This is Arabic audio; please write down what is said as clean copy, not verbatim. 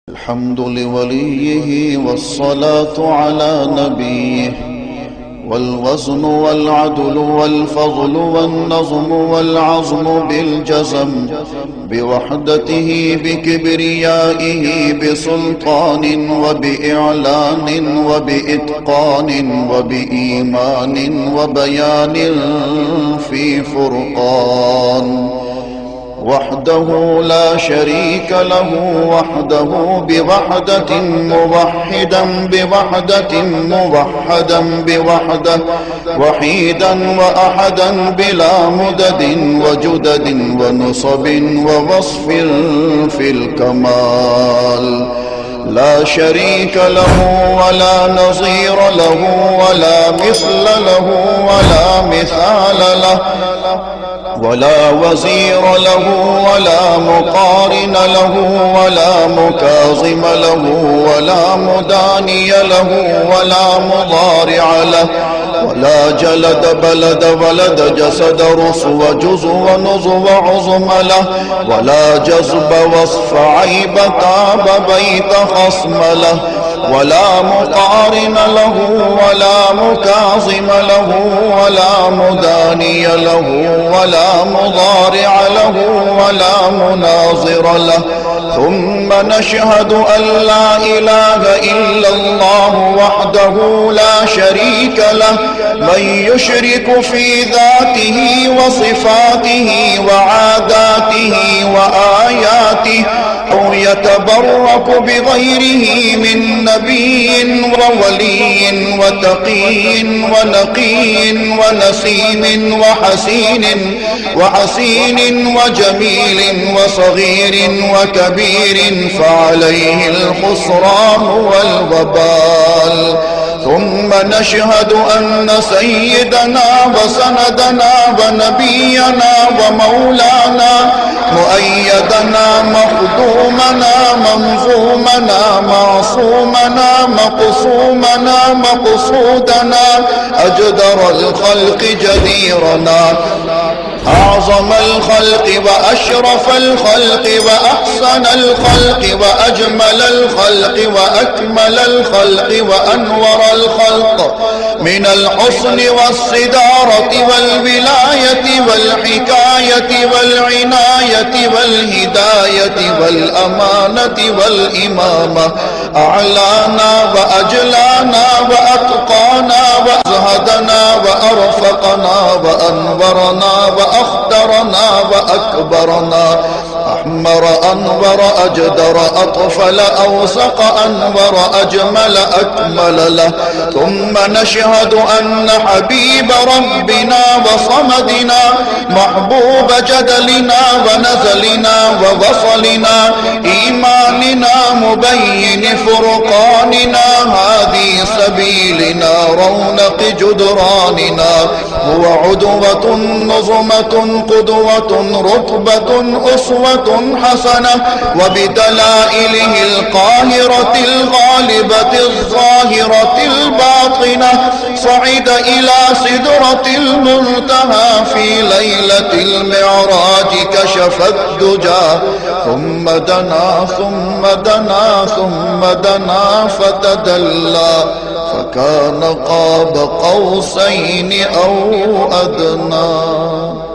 الحمد لوليه والصلاة على نبيه، والوزن والعدل والفضل والنظم والعظم بالجزم، بوحدته بكبريائه بسلطان وبإعلان وبإتقان وبإيمان وبيان في فرقان، وحده لا شريك له، وحده بوحدة موحدا بوحدة موحدا بوحدة، وحيدا وأحدا بلا مدد وجدد ونصب ووصف في الكمال، لا شريك له ولا نظير له ولا مثل له ولا مثال له، ولا وزير له ولا مقارن له ولا مكاظم له ولا مداني له ولا مضارع له، ولا جلد بلد ولد جسد رسو جزو ونزو عظم له، ولا جذب وصف عيب تاب بيت خصم له، ولا مقارن له ولا مكاظم له ولا مداني له ولا مضارع له ولا مناظر له. ثم نشهد أن لا إله إلا الله وحده لا شريك له، من يشرك في ذاته وصفاته وعاداته وآياته أو يتبرك بغيره من نبي وولي وتقي ونقي ونسيم وحسين وجميل وصغير وكبير، فعليه الخسران والوبال. ثم نشهد أن سيدنا وسندنا ونبينا ومولانا مؤيدنا مخدومنا منظومنا معصومنا مقصومنا مقصودنا أجدر الخلق جديرنا أعظم الخلق وأشرف الخلق وأحسن الخلق وأجمل الخلق وأكمل الخلق وأنور الخلق، من الحسن والصدارة والولاية والحكاية والعناية والهداية والأمانة والإمامة، أعلانا وأجلانا وأتقانا وأزهدنا وأرفقنا وأنورنا وأخدرنا وأكبرنا، أحمر أنور أجدر أطفل أوسق أنور أجمل أكمل له. ثم نشهد أن حبيب ربنا وصمدنا محبوب جدلنا ونزلنا ووصلنا إيماننا مبين فرقاننا هذه سبيلنا رونق جدراننا، هو عدوة نظمة قدوة رتبة أسوة حسنة، وبدلائله القاهرة الغالبة الظاهرة الباطنة صعد إلى سدرة المنتهى في ليلة المعراج كشف الدجى، ثم دنا ثم دنا ثم دنا فتدلى فكان قاب قوسين أو أدنى.